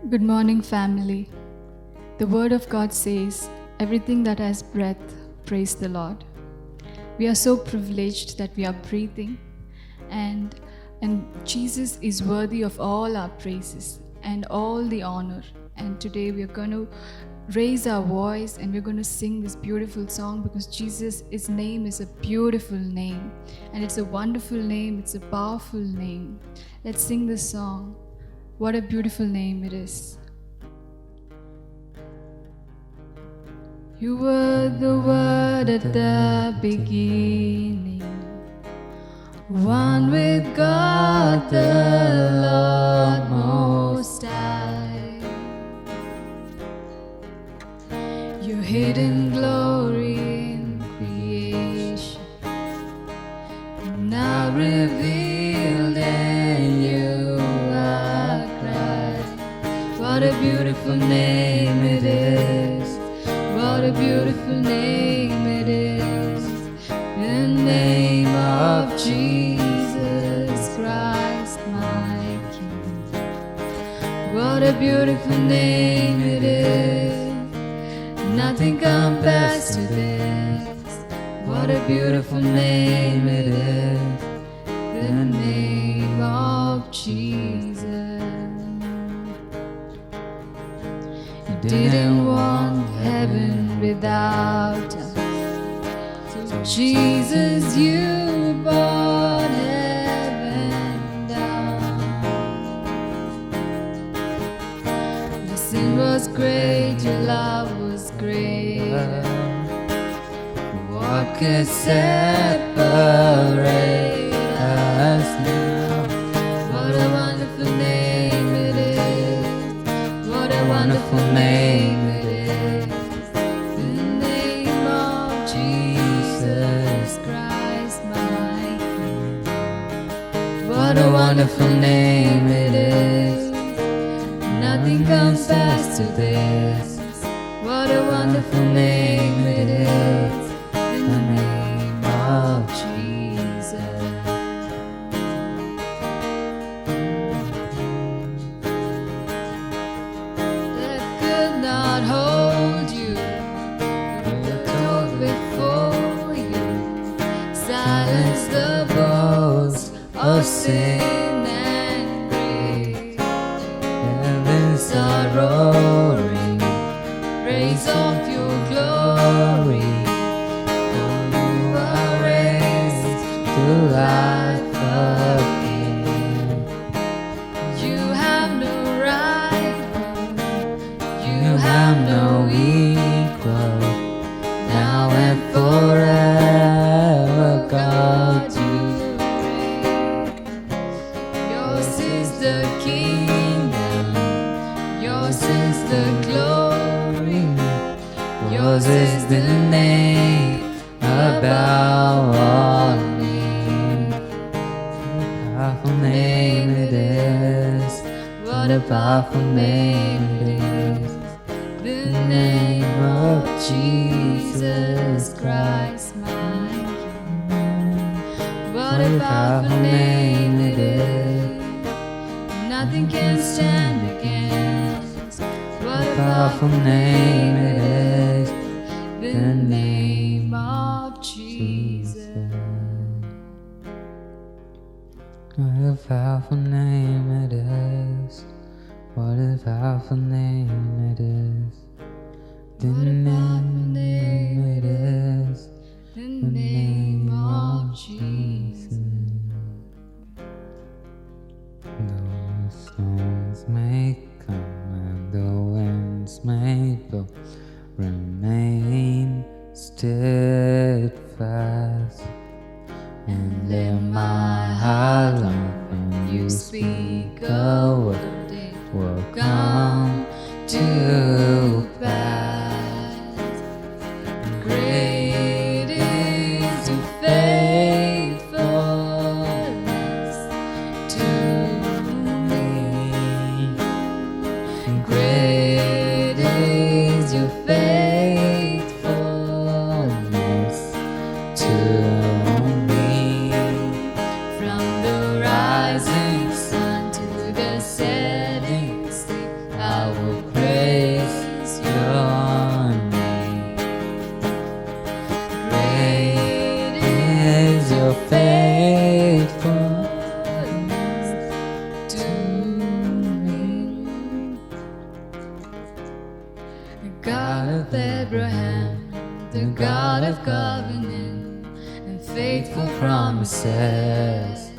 Good morning, family. The Word of God says, everything that has breath, praise the Lord. We are so privileged that we are breathing, and Jesus is worthy of all our praises and all the honor. And today we are going to raise our voice and we're going to sing this beautiful song because his name is a beautiful name, and it's a wonderful name, it's a powerful name. Let's sing this song. What a beautiful name it is. You were the Word at the beginning, one with God the Lord Most High. Your hidden glory in creation, now revealed in you are Christ. What a beautiful name it is. What a beautiful name it is. The name of Jesus Christ, my King. What a beautiful name it is. Nothing compares to this. What a beautiful name it is. The name of Jesus. You didn't want heaven without us, so Jesus, you brought heaven down. The sin was great, your love was great. What could separate us now? What a wonderful name it is. What a wonderful name it is. The name of Jesus Christ, my King. What a wonderful name it is. Nothing compares to this. What a wonderful name it is. The name of Jesus. Death could not hold you. The door before you. Silence the voice of sin and grave. Heavens are roaring, praise of your glory. You are raised to life again. You have no rival, you have no equal. Now and forever, God, you reign. Yours is the kingdom, yours is the glory, yours is the name above all names. What a powerful name it is. What a powerful name it is. The name of Jesus Christ, my King. What a powerful name it is. Nothing can stand against. What a powerful name it is. The name of Jesus. What a powerful name it is. What a powerful name it is. The name it is. The name of Jesus. The storms may come and the winds may blow, remain steadfast and let my heart learn when you speak a word, it will come to pass. Great is your faithfulness to me. God of Abraham, the God of covenant and faithful promises.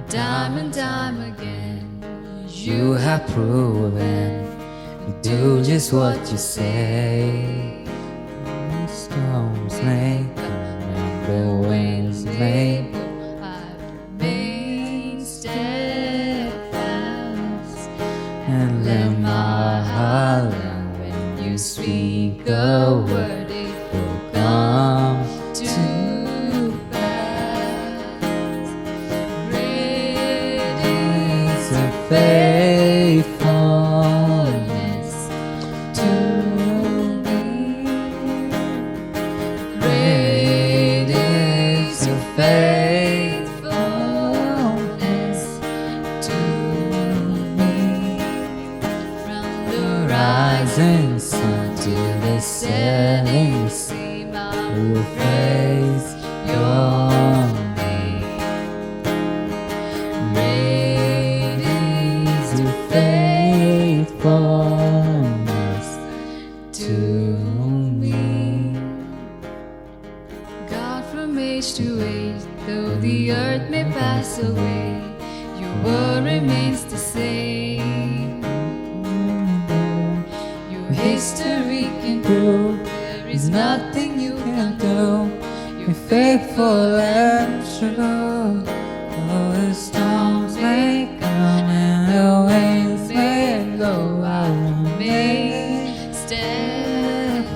Time and time again, you have proven you do just what you say. The storms may come and the winds may blow, I remain steadfast and let my heart learn when you speak a word, it will come to pass. Great is your faithfulness to me. Great is your faithfulness to me. From the rising sun to the setting sun, I will praise your name. Great is your faithfulness to me. God, from age to age, though the earth may pass away, your word remains the same. Your history can prove there is nothing you can do. You're faithful and true. Though the storms may come and the winds may blow, I remain steadfast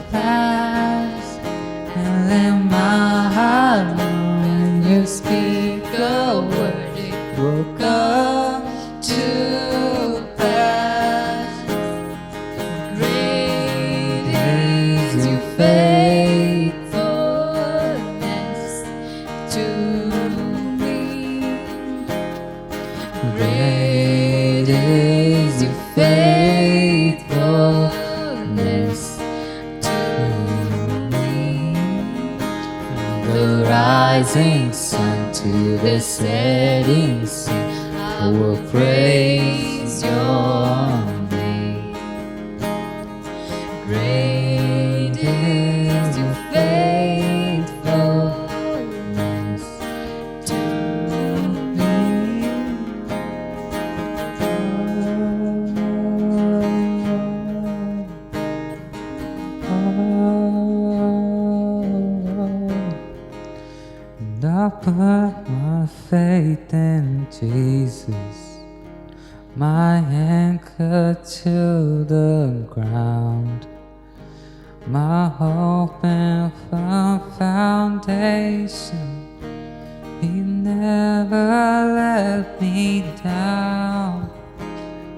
and let my heart know when you speak a word, it will come to pass. Great is your faithfulness to me. Great is your faithfulness to me. The rising sun to the setting sun, I will praise your name. Great is your faithfulness to me. And I put my faith in Jesus, my anchor to the ground, my hope and firm foundation. He never let me down.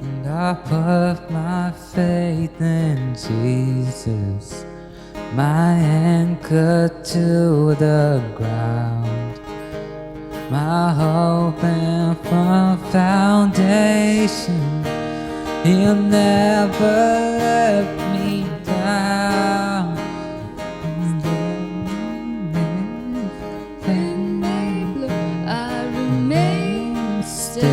And I put my faith in Jesus, my anchor to the ground, my hope and firm foundation. He'll never let me down. I remain steadfast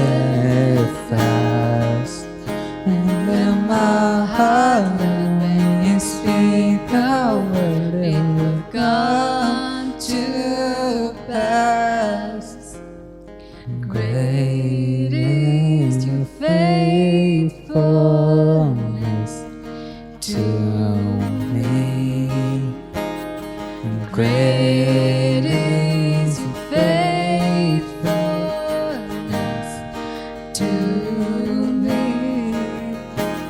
and let my heart learn when you speak a word, it will come to pass. Great is your faithfulness to me. Great is your faithfulness to me.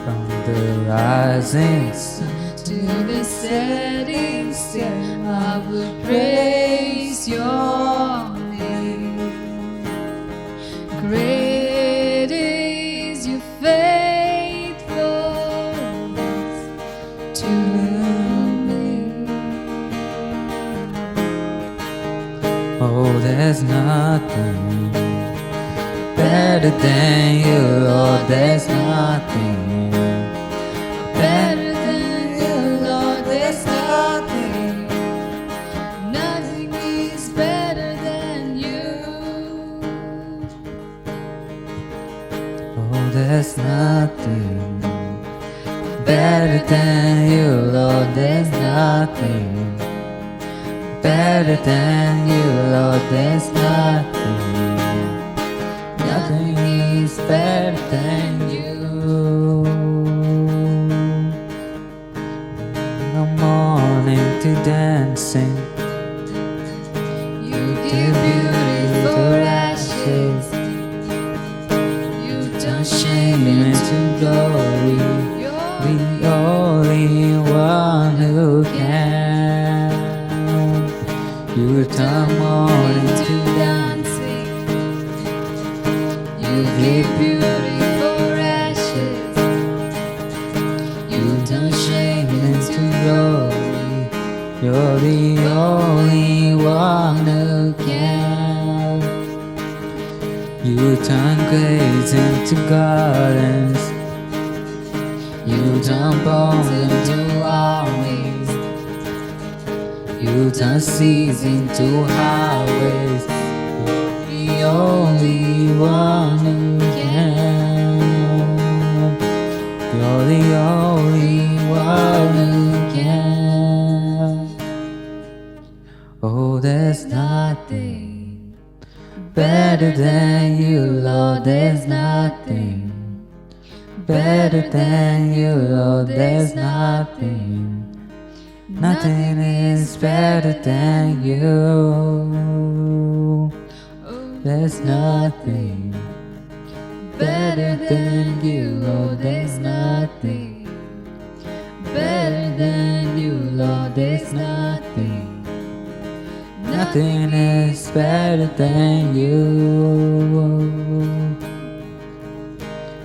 From the rising sun to the setting sun, I will praise your name. Great is your faithfulness to me. Oh, there's nothing better than you, Lord. There's nothing better than you, Lord. There's nothing. Nothing is better than you. Oh, there's nothing Better than you, Lord, there's nothing. Better than you, Lord, there's nothing. Nothing is better than you. From morning to dancing, You give beauty for ashes. You turn shame shame into into glory. glory. The only one who can. You turn mourning Into to dancing. You give beauty for ashes. You turn shame into glory. You're the only one who can. You turn graves into gardens. You turn bones into armies. You turn seas into highways. You're the only one who can. You're the only one who can. Oh, there's nothing better than you, Lord. There's nothing better than you, Lord. There's nothing. Nothing is better than you. There's nothing better than you, Lord. There's nothing better than you, Lord. There's nothing. Nothing is better than you.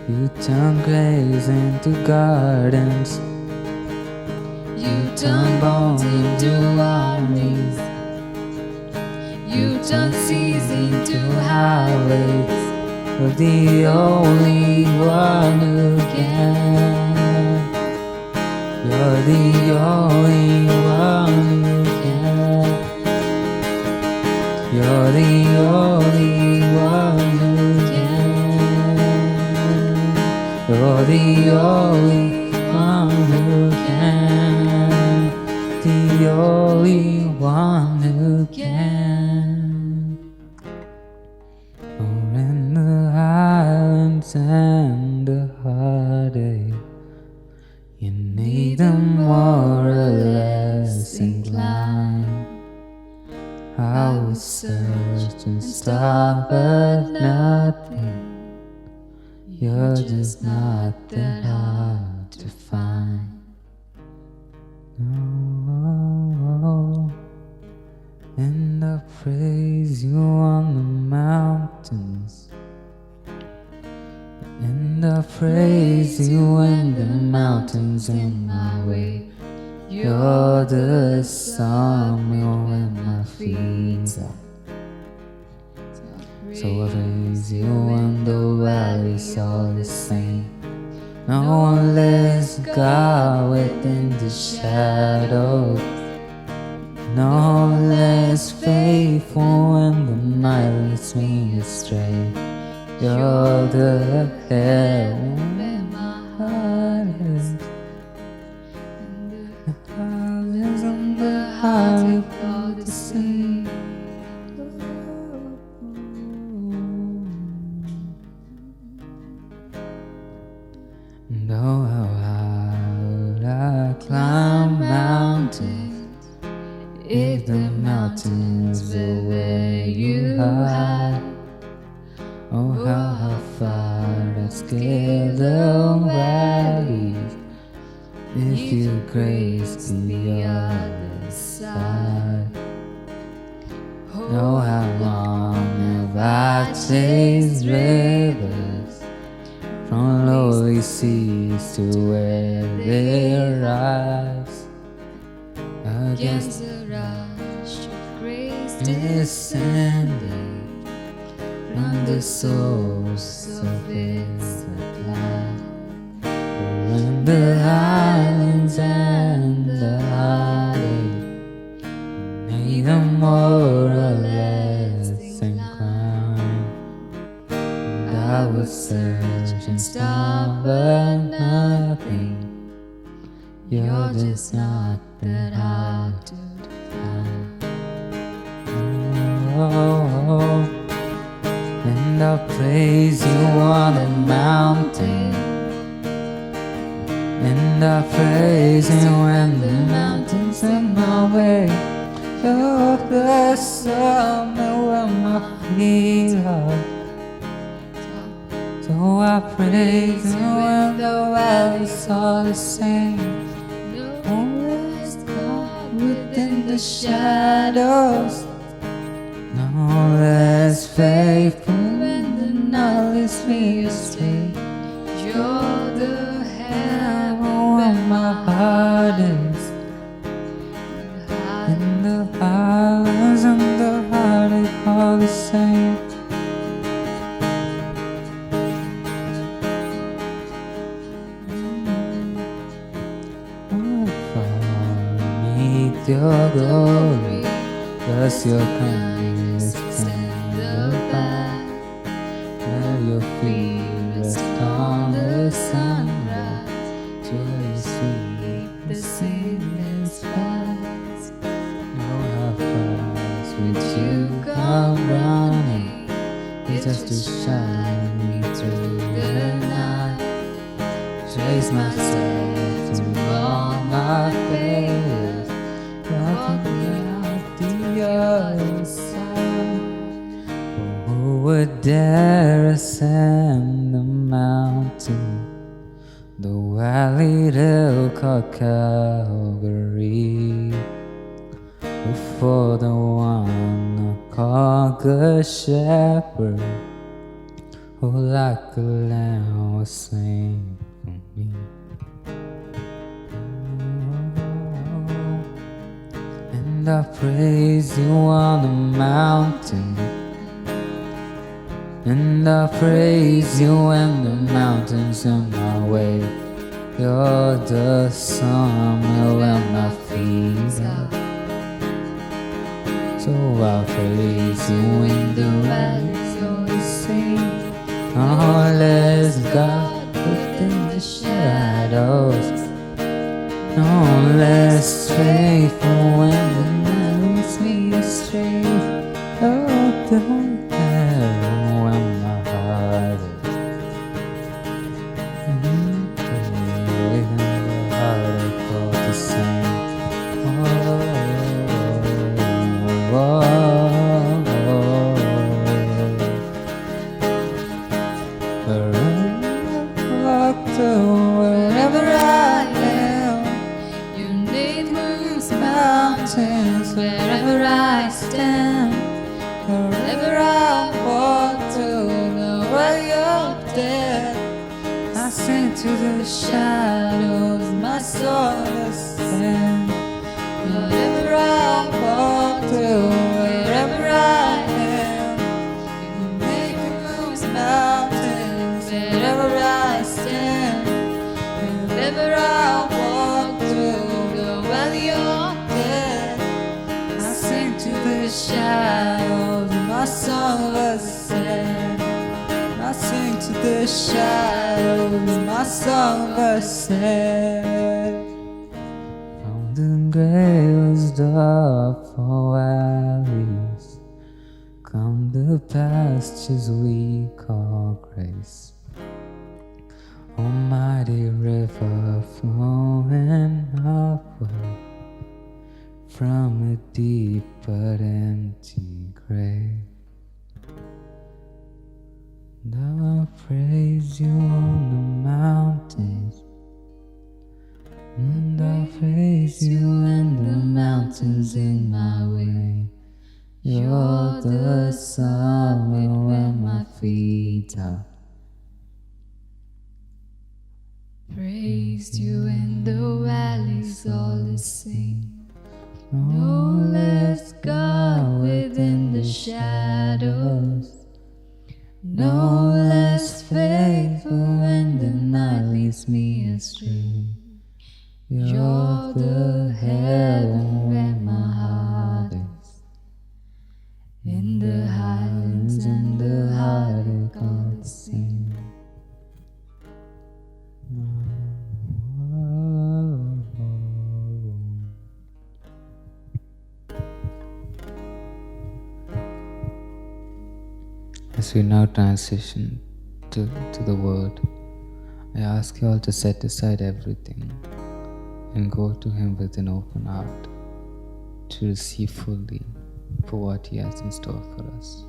You turn graves into gardens. You Turn bones into armies. You turn seas into Highways. You're the only one who can. You're the only one who can. You're the only one who can. You're the only one who can. The only one who can. For in the highlands and the heartache, you need them more or less inclined. I will search and stop at nothing. You're just not that hard to find. Oh, and I praise you on the mountains, and I praise you when the mountains in my way. You're the sawmill when my feet are. So I praise you when the valley's all the same. No one less God within the shadows. No less faithful when the night leads me astray. You're the head where my heart is. The heart is on the heart of all the same. And oh, how high would I climb mountains if the mountains were where you hide? Oh, how far I'd scale the valleys if you graced the other side. Oh, how long have I chased rivers from lowly seas to where they rise? Against the rush of grace descending from the source of its supply. When the highlands and the heartache made them more or less inclined, and I would search and stop but nothing. You're just not that hard to find. Oh, and I'll praise you on the mountain, and I'll praise you when the mountains in my way. You're the summer when my feet are. So I praise you when the valleys are the same. Always God within the shadows. No less faithful when the night leads me astray. You're the heaven when my heart is. And the highlands and the heartache are the same. Your glory, bless your kindness, extend the back. Let your feet rest on the sunrise. Joy sweet, the sickness fast. No half with you come running, it's just to shine me through the night. Trace myself through all my failures. The side. Who would dare ascend the mountain, the valley hill called Calvary, before the one called Good Shepherd, who like a lamb was slain for me. And I praise you on the mountain, and I praise you when the mountains in my way. You're the summer when my feet are. So I praise you when the valleys are the same. Oh, let's God within the shadows. No less faithful when the night leads me astray. Oh, the hell when my heart is. And the heartache all the same. Wherever I walk to, wherever I am, your name moves mountains. Wherever I stand, wherever I walk to, where you're there, I sing to the shadows, my soul is stand. Wherever I walk to, wherever I am, your name moves mountains. Wherever I stand, wherever I walk to, while you're there, I sing to the shadows, my song was sad. I sing to the shadows, my song was sad. From the graves dark for valleys come the pastures we call grace. Almighty river flowing upward from a deep but empty grave. And I'll praise you on the mountains, and I'll praise you when the mountains in my way. You're the summer when my feet are. Praise you in the valleys all the same. No less God within the shadows. No less faithful when the night leads me astray. You're the heaven where my heart is. In the highlands and the heartache all the same. As we now transition to the word, I ask you all to set aside everything and go to Him with an open heart to receive fully for what He has in store for us.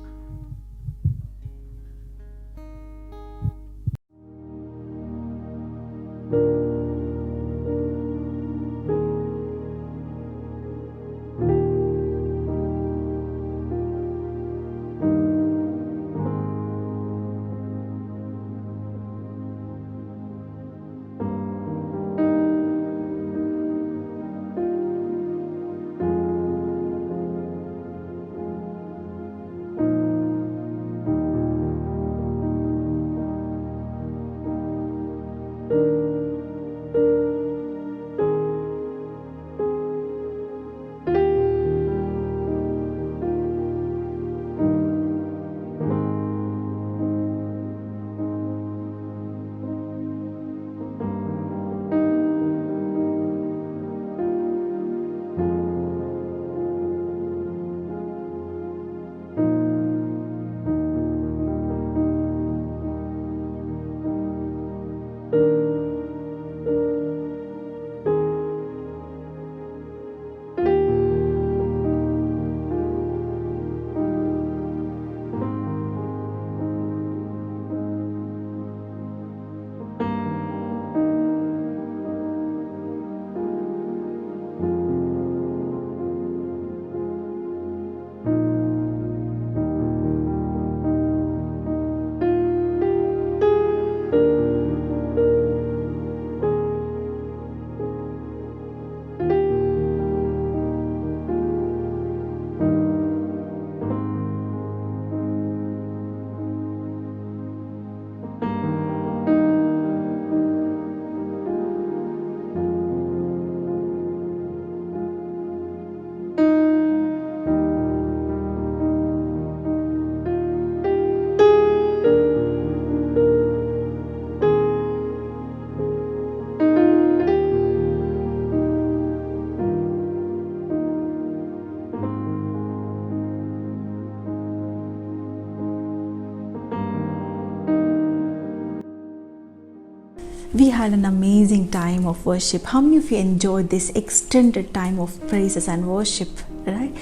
We had an amazing time of worship. How many of you enjoyed this extended time of praises and worship, right?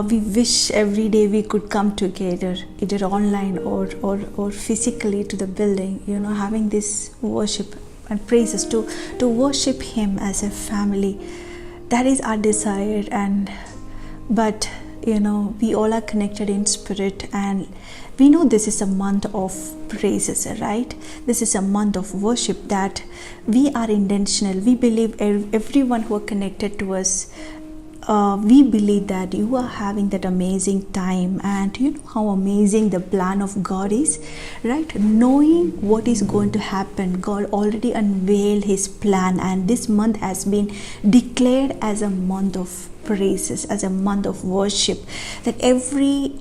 We wish every day we could come together, either online or physically to the building, having this worship and praises to worship Him as a family. That is our desire. But we all are connected in spirit, and we know this is a month of praises, right? This is a month of worship that we are intentional. We believe everyone who are connected to us, we believe that you are having that amazing time, and you know how amazing the plan of God is, right? Knowing what is going to happen, God already unveiled His plan, and this month has been declared as a month of praises, as a month of worship, that every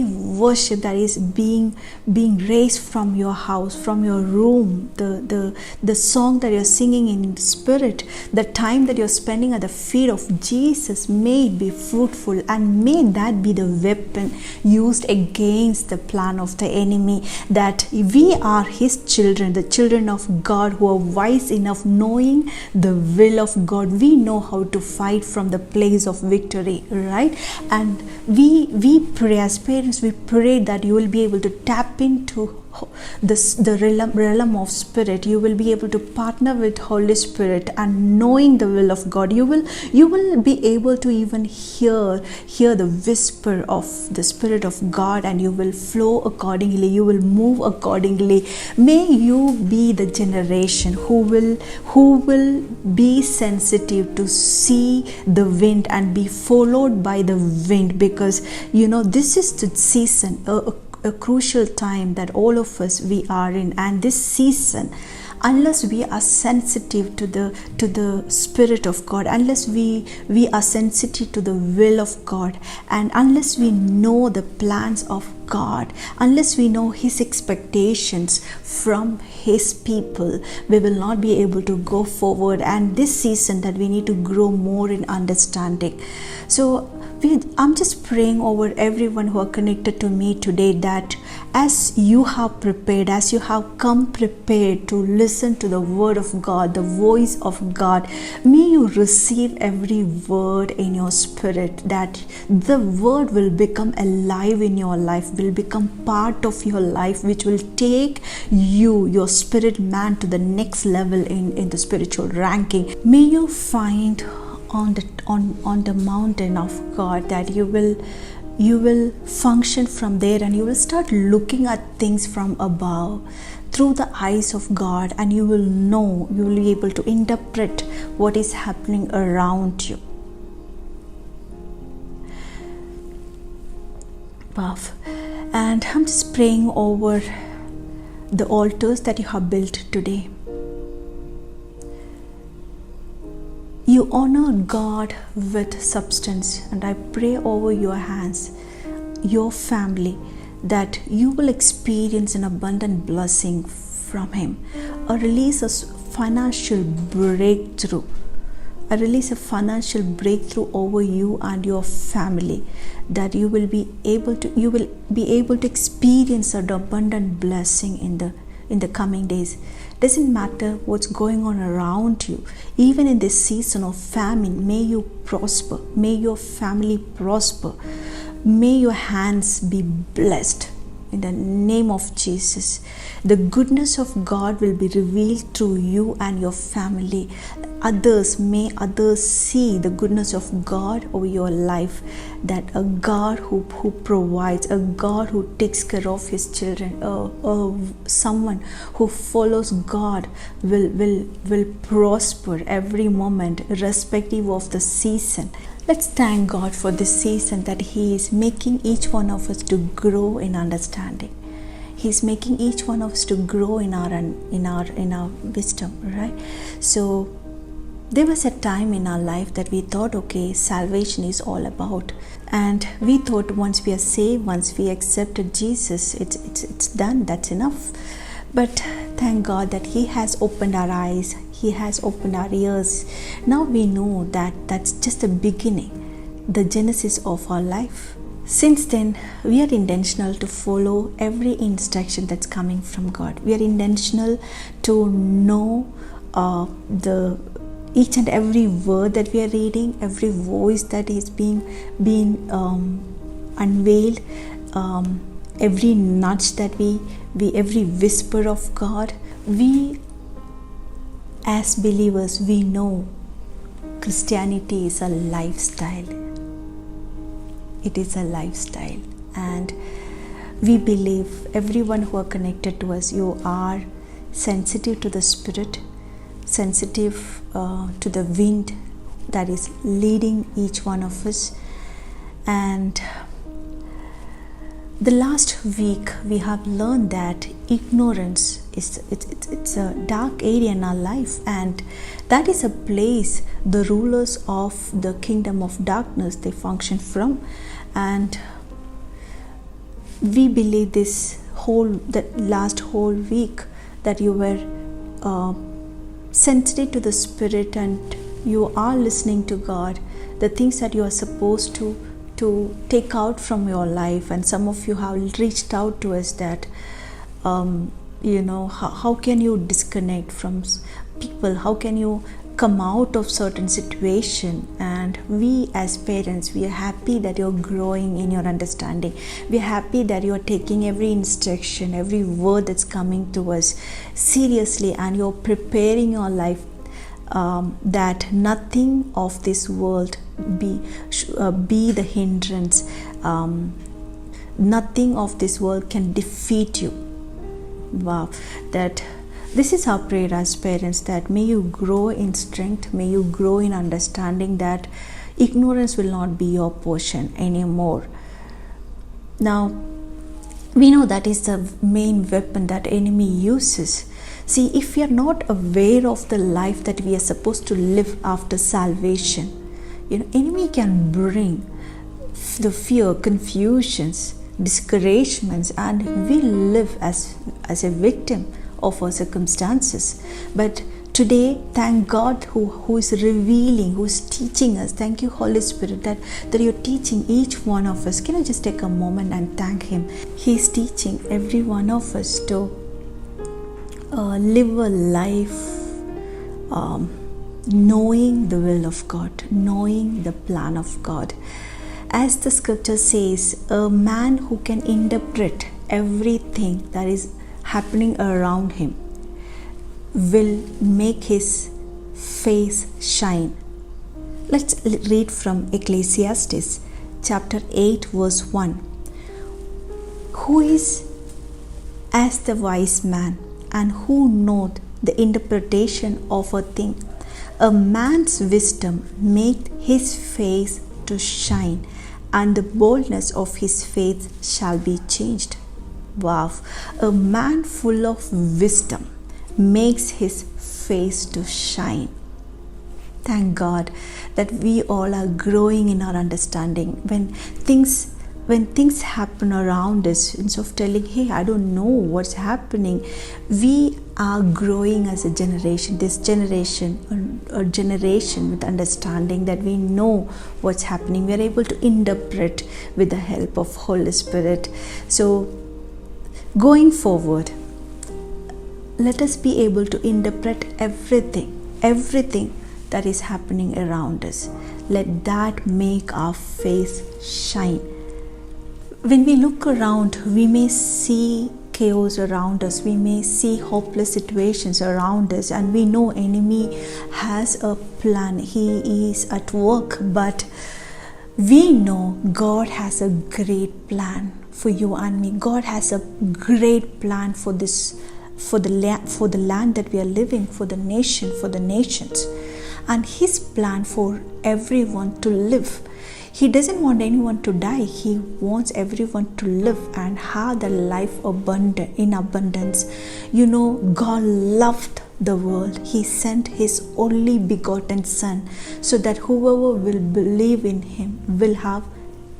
worship that is being raised from your house, from your room, the song that you're singing in spirit, the time that you're spending at the feet of Jesus, may it be fruitful, and may that be the weapon used against the plan of the enemy, that we are His children, the children of God, who are wise enough, knowing the will of God. We know how to fight from the place of victory, right? And we pray as parents, we pray that you will be able to tap into the realm of spirit. You will be able to partner with Holy Spirit, and knowing the will of God, you will be able to even hear the whisper of the Spirit of God, and you will flow accordingly, you will move accordingly. May you be the generation who will be sensitive to see the wind and be followed by the wind, because this is the season, a crucial time that all of us we are in. And this season, unless we are sensitive to the Spirit of God, unless we are sensitive to the will of God, and unless we know the plans of God, unless we know His expectations from His people, we will not be able to go forward. And this season that we need to grow more in understanding. So I'm just praying over everyone who are connected to me today, that as you have prepared, as you have come prepared to listen to the word of God, the voice of God, may you receive every word in your spirit, that the word will become alive in your life, will become part of your life, which will take you, your spirit man, to the next level in the spiritual ranking. May you find on the mountain of God that you will function from there, and you will start looking at things from above through the eyes of God, and you will be able to interpret what is happening around you. Wow. And I'm just praying over the altars that you have built today. You honor God with substance, and I pray over your hands, your family, that you will experience an abundant blessing from Him. A release of financial breakthrough. I release a financial breakthrough over you and your family, that you will be able to experience an abundant blessing in the coming days. Doesn't matter what's going on around you, even in this season of famine, may you prosper, may your family prosper, may your hands be blessed in the name of Jesus. The goodness of God will be revealed through you and your family. May others see the goodness of God over your life, that a God who provides, a God who takes care of His children, someone who follows God will prosper every moment, irrespective of the season. Let's thank God for this season, that He is making each one of us to grow in understanding. He's making each one of us to grow in our wisdom, right? So there was a time in our life that we thought, okay, salvation is all about, and we thought once we are saved, once we accepted Jesus, it's done, that's enough. But thank God that He has opened our eyes, He has opened our ears. Now we know that that's just the beginning, the genesis of our life. Since then, we are intentional to follow every instruction that's coming from God. We are intentional to know each and every word that we are reading, every voice that is being unveiled, every nudge that we every whisper of God. We as believers, we know Christianity is a lifestyle. It is a lifestyle, and we believe everyone who are connected to us, you are sensitive to the Spirit, sensitive to the wind that is leading each one of us. And the last week we have learned that ignorance it's a dark area in our life, and that is a place the rulers of the kingdom of darkness, they function from. And we believe that last whole week that you were sensitive to the Spirit, and you are listening to God, the things that you are supposed to take out from your life. And some of you have reached out to us that how can you disconnect from people, how can you come out of certain situation. And we as parents, we are happy that you're growing in your understanding. We are happy that you're taking every instruction, every word that's coming to us seriously, and you're preparing your life that nothing of this world be the hindrance. Nothing of this world can defeat you. Wow, that this is our prayer as parents, that may you grow in strength, may you grow in understanding that ignorance will not be your portion anymore. Now, we know that is the main weapon that enemy uses. See, if we are not aware of the life that we are supposed to live after salvation, enemy can bring the fear, confusions, discouragements, and we live as a victim of our circumstances. But today, thank God who is revealing, who is teaching us. Thank you, Holy Spirit, that you're teaching each one of us. Can I just take a moment and thank Him? He's teaching every one of us to live a life knowing the will of God, knowing the plan of God. As the scripture says, a man who can interpret everything that is happening around him will make his face shine. Let's read from Ecclesiastes chapter 8 verse 1. Who is as the wise man, and who knoweth the interpretation of a thing? A man's wisdom maketh his face to shine, and the boldness of his faith shall be changed. Wow! A man full of wisdom makes his face to shine. Thank God that we all are growing in our understanding. When things happen around us, instead of telling, hey, I don't know what's happening, we are growing as a generation. This generation, a generation with understanding that we know what's happening. We are able to interpret with the help of Holy Spirit. So going forward, let us be able to interpret everything that is happening around us. Let that make our face shine. When we look around, we may see chaos around us, we may see hopeless situations around us, and we know enemy has a plan. He is at work, but we know God has a great plan for you and me. God has a great plan for this, for the land that we are living, for the nation, for the nations, and His plan for everyone to live. He doesn't want anyone to die. He wants everyone to live and have the life in abundance. You know, God loved the world. He sent His only begotten Son, so that whoever will believe in Him will have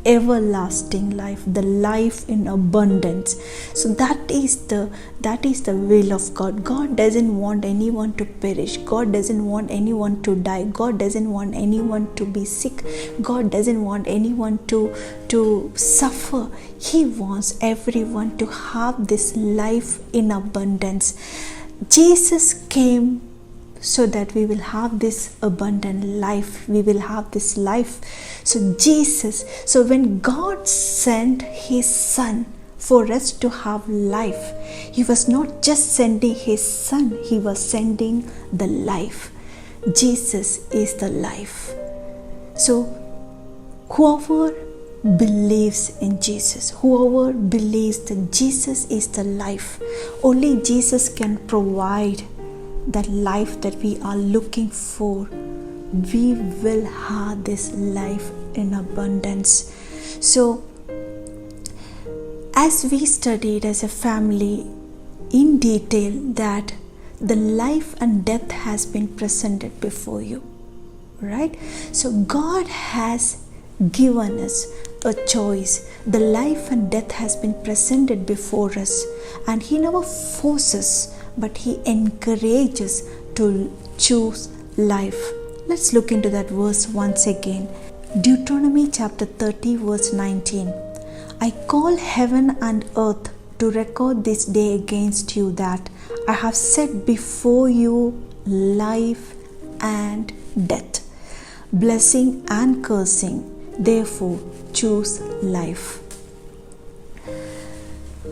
everlasting life, the life in abundance. So that is the will of God. God doesn't want anyone to perish. God doesn't want anyone to die. God doesn't want anyone to be sick. God doesn't want anyone to suffer. He wants everyone to have this life in abundance. Jesus came so that we will have this abundant life. We will have this life. So when God sent His Son for us to have life, He was not just sending His Son, He was sending the life. Jesus is the life. So whoever believes in Jesus, whoever believes that Jesus is the life, only Jesus can provide that life that we are looking for. We will have this life in abundance. So as we studied as a family in detail that the life and death has been presented before you, right? So God has given us a choice. The life and death has been presented before us, and He never forces, but He encourages to choose life. Let's look into that verse once again. Deuteronomy chapter 30 verse 19. I call heaven and earth to record this day against you, that I have set before you life and death, blessing and cursing. Therefore choose life.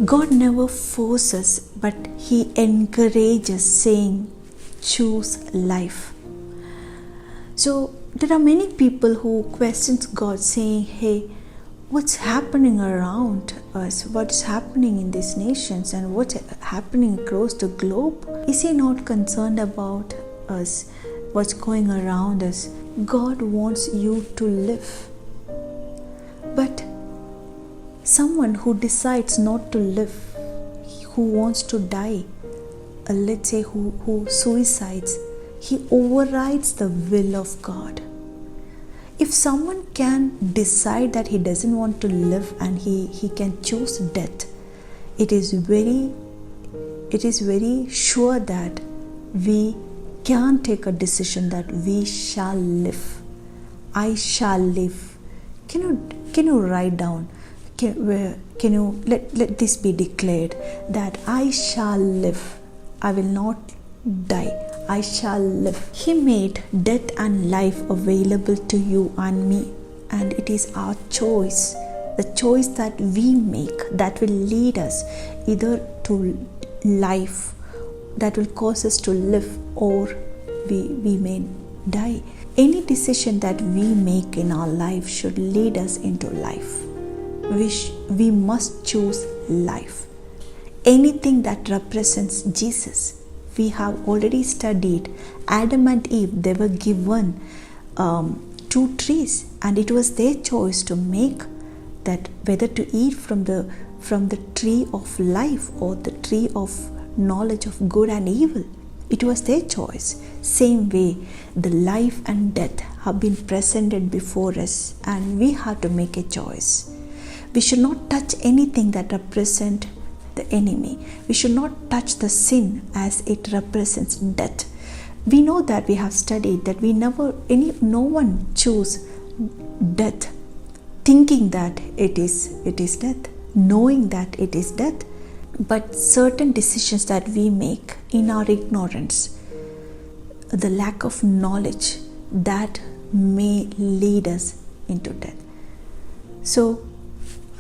God never forces, but He encourages, saying, choose life. So there are many people who questions God, saying, hey, what's happening around us? What's happening in these nations, and what's happening across the globe? Is He not concerned about us, what's going around us? God wants you to live. But someone who decides not to live, who wants to die, let's say who suicides, he overrides the will of God. If someone can decide that he doesn't want to live and he can choose death, it is very sure that we can take a decision that we shall live. I shall live. Can you write down? Can you let this be declared that I shall live. I will not die. I shall live. He made death and life available to you and me, and it is our choice, the choice that we make, that will lead us either to life, that will cause us to live, or we may die. Any decision that we make in our life should lead us into life. We must choose life. Anything that represents Jesus. We have already studied Adam and Eve. They were given 2 trees, and it was their choice to make that, whether to eat from the tree of life or the tree of knowledge of good and evil. It was their choice. Same way, the life and death have been presented before us, and we have to make a choice. We should not touch anything that represents the enemy. We should not touch the sin as it represents death. We know that, we have studied that no one choose death thinking that it is death, knowing that it is death. But certain decisions that we make in our ignorance, the lack of knowledge, that may lead us into death. So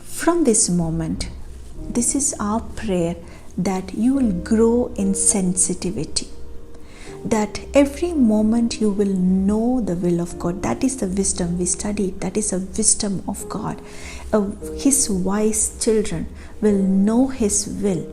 from this moment, this is our prayer, that you will grow in sensitivity, that every moment you will know the will of God. That is the wisdom we studied. That is the wisdom of God. His wise children will know His will,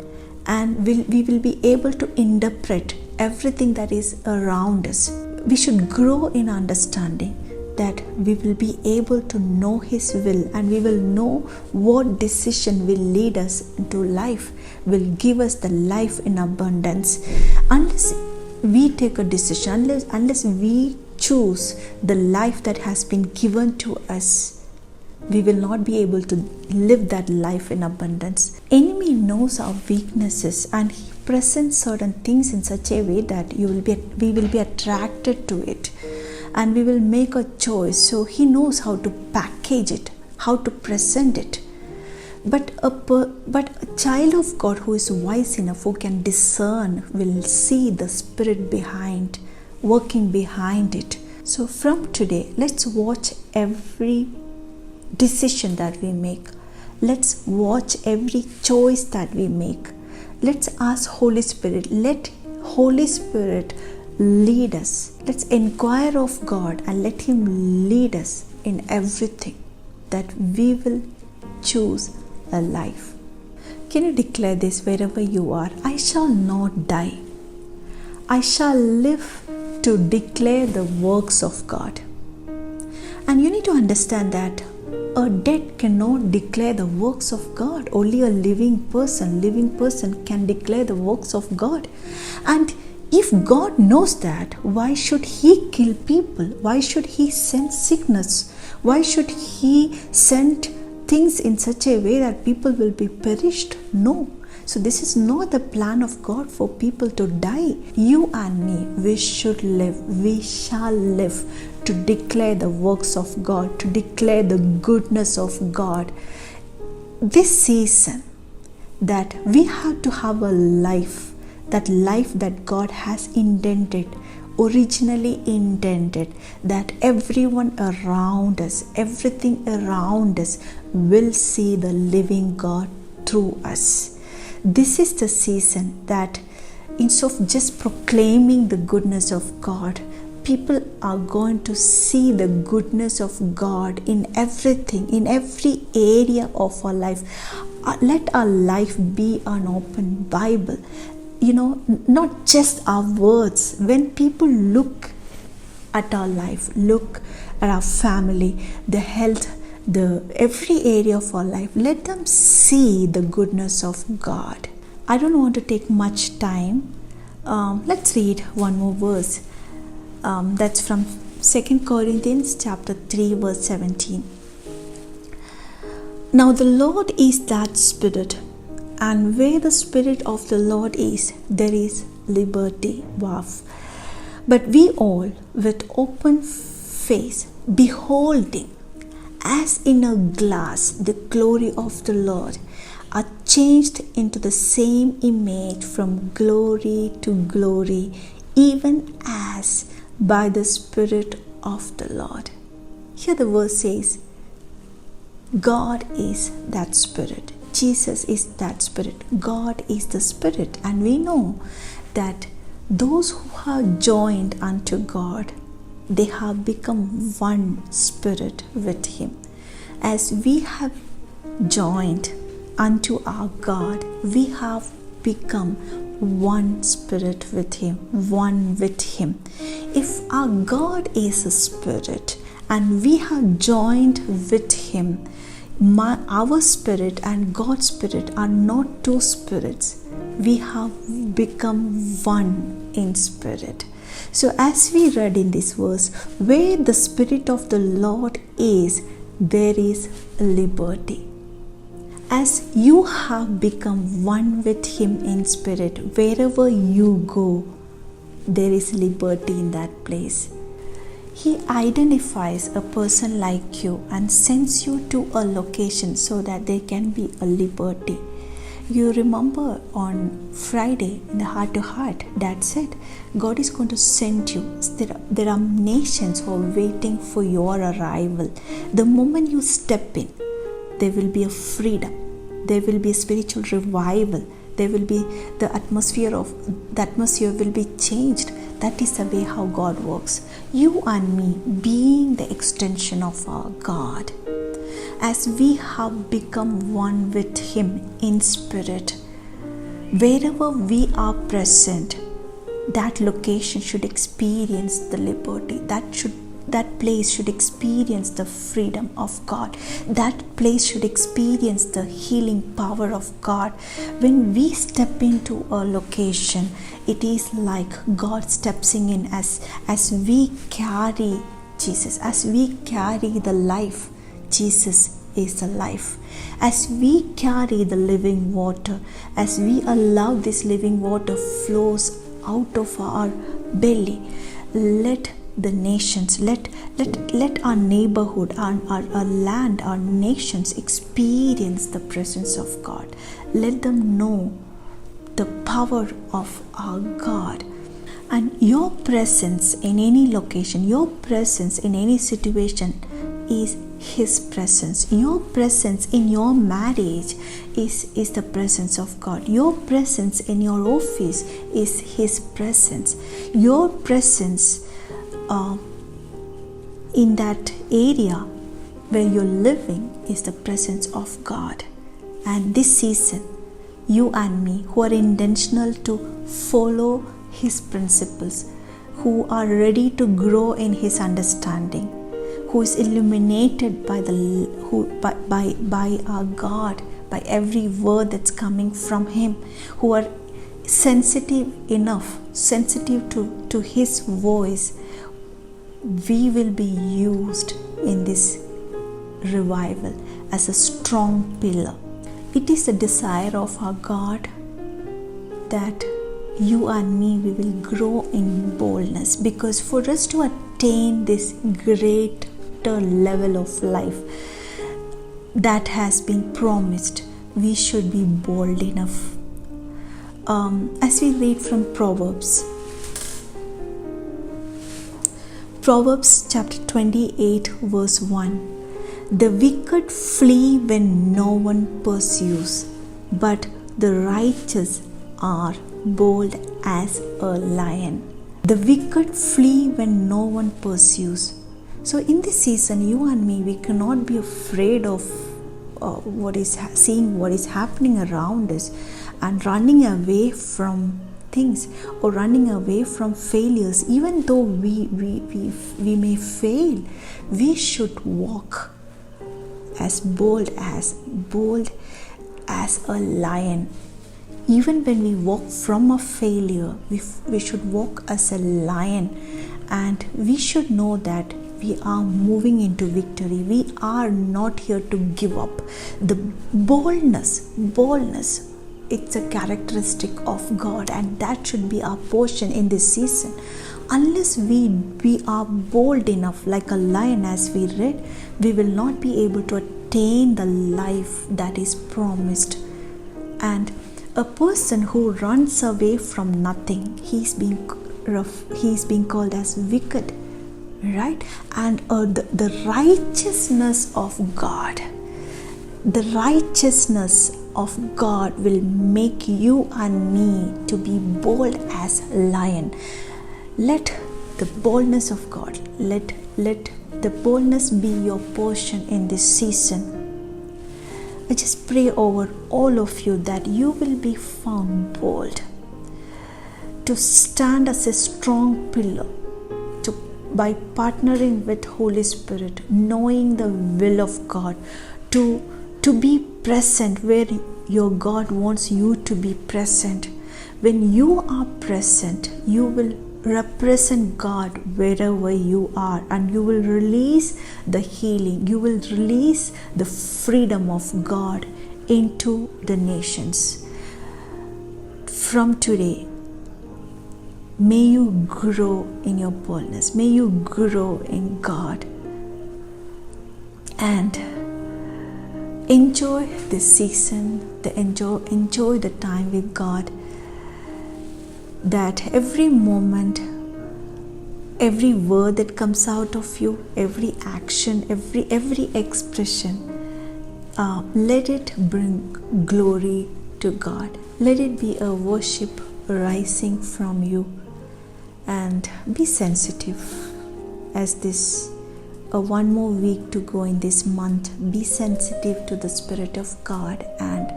and we will be able to interpret everything that is around us. We should grow in understanding that we will be able to know His will, and we will know what decision will lead us into life, will give us the life in abundance. Unless we take a decision, unless we choose the life that has been given to us, we will not be able to live that life in abundance. Enemy knows our weaknesses, and he presents certain things in such a way that we will be attracted to it, and we will make a choice. So he knows how to package it, how to present it. But a child of God who is wise enough, who can discern, will see the spirit behind, working behind it. So from today, let's watch every decision that we make. Let's watch every choice that we make. Let's ask Holy Spirit, let Holy Spirit lead us. Let's inquire of God and let Him lead us in everything, that we will choose a life. Can you declare this wherever you are? I shall not die. I shall live to declare the works of God. And you need to understand that a dead cannot declare the works of God. Only a living person can declare the works of God. And if God knows that, why should He kill people? Why should He send sickness? Why should He send things in such a way that people will be perished? No. So this is not the plan of God for people to die. You and me, we should live. We shall live to declare the works of God, to declare the goodness of God. This season, that we have to have a life that God has intended, originally intended, that everyone around us, everything around us will see the living God through us. This is the season that instead of just proclaiming the goodness of God, people are going to see the goodness of God in everything, in every area of our life. Let our life be an open Bible. Not just our words. When people look at our life, look at our family, the health, every area of our life, let them see the goodness of God. I don't want to take much time. Let's read one more verse. That's from 2 Corinthians chapter 3 verse 17. Now the Lord is that Spirit, and where the Spirit of the Lord is, there is liberty. Wow. But we all, with open face, beholding as in a glass the glory of the Lord, are changed into the same image from glory to glory, even as by the Spirit of the Lord. Here the verse says, God is that Spirit. Jesus is that Spirit. God is the Spirit. And we know that those who are joined unto God, they have become one spirit with Him. As we have joined unto our God, we have become one spirit with Him, one with Him. If our God is a spirit and we have joined with Him, our spirit and God's spirit are not two spirits. We have become one in spirit. So as we read in this verse, where the Spirit of the Lord is, there is liberty. As you have become one with Him in spirit, wherever you go, there is liberty in that place. He identifies a person like you and sends you to a location so that there can be a liberty. You remember on Friday in the Heart to Heart, Dad said, God is going to send you. There are nations who are waiting for your arrival. The moment you step in, there will be a freedom. There will be a spiritual revival. There will be the atmosphere will be changed. That is the way how God works. You and me being the extension of our God. As we have become one with Him in spirit, wherever we are present, that location should experience the liberty. That place should experience the freedom of God. That place should experience the healing power of God. When we step into a location, it is like God stepping in as we carry Jesus, as we carry the life. Jesus is the life. As we carry the living water, as we allow this living water flows out of our belly, let the nations, let our neighborhood, our land, our nations experience the presence of God. Let them know the power of our God. And your presence in any location, your presence in any situation is His presence. Your presence in your marriage is the presence of God. Your presence in your office is His presence. Your presence in that area where you're living is the presence of God. And this season, you and me who are intentional to follow His principles, who are ready to grow in His understanding, who is illuminated by our God, by every word that's coming from Him, who are sensitive to His voice, we will be used in this revival as a strong pillar. It is the desire of our God that you and me, we will grow in boldness, because for us to attain this greater level of life that has been promised, we should be bold enough. As we read from Proverbs chapter 28 verse 1, the wicked flee when no one pursues, but the righteous are bold as a lion. The wicked flee when no one pursues. So in this season, you and me, we cannot be afraid of seeing what is happening around us and running away from things or running away from failures. Even though we may fail, we should walk as bold as a lion. Even when we walk from a failure, we should walk as a lion, and we should know that we are moving into victory. We are not here to give up. The boldness, it's a characteristic of God, and that should be our portion in this season. unless we are bold enough, like a lion, as we read, we will not be able to attain the life that is promised. And a person who runs away from nothing, he's being called as wicked, right? And the righteousness of God, the righteousness of God will make you and me to be bold as a lion. Let the boldness of God, let the boldness be your portion in this season. I just pray over all of you that you will be found bold to stand as a strong pillar, by partnering with Holy Spirit, knowing the will of God, to be present where your God wants you to be present. When you are present, you will represent God wherever you are, and you will release the healing, you will release the freedom of God into the nations. From today, may you grow in your boldness, may you grow in God, and enjoy this season, enjoy the time with God. That every moment, every word that comes out of you, every action, every expression, let it bring glory to God. Let it be a worship rising from you. And be sensitive as this one more week to go in this month. Be sensitive to the Spirit of God and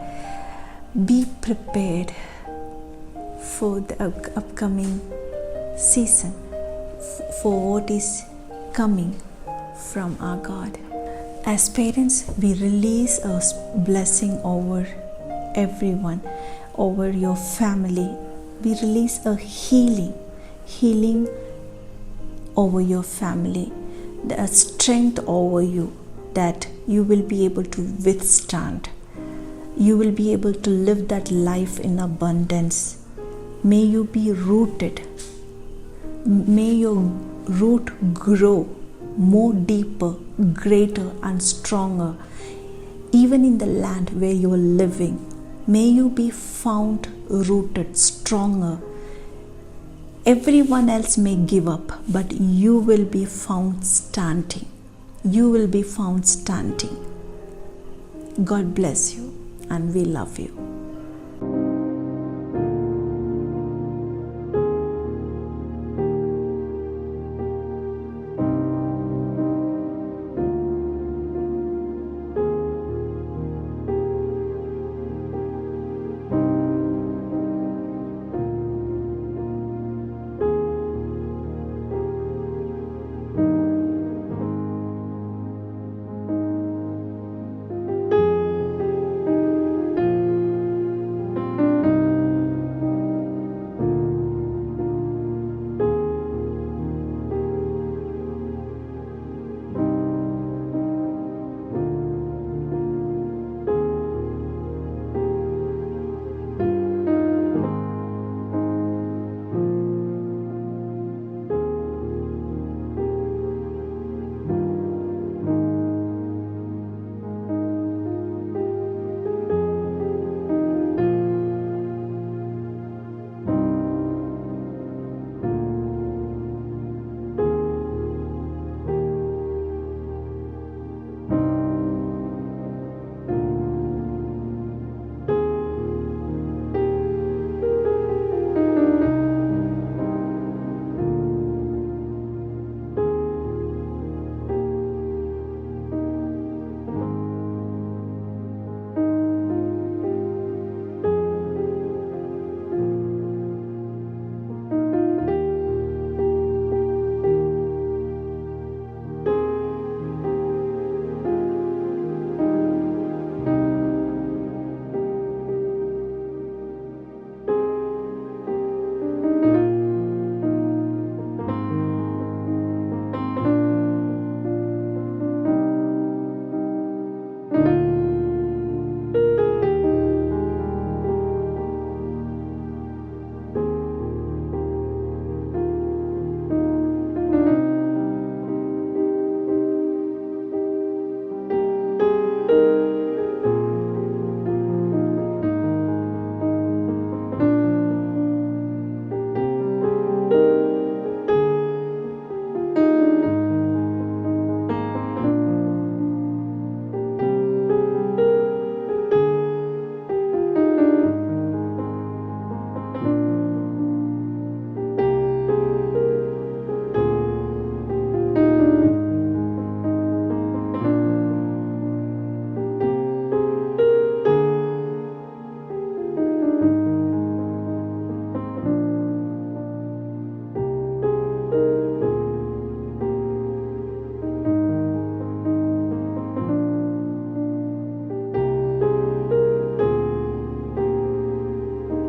be prepared for the upcoming season, for what is coming from our God. As parents, we release a blessing over everyone, over your family. We release a healing over your family, the strength over you, that you will be able to withstand. You will be able to live that life in abundance. May you be rooted. May your root grow more deeper, greater and stronger, even in the land where you are living. May you be found rooted, stronger. Everyone else may give up, but you will be found standing. You will be found standing. God bless you, and we love you.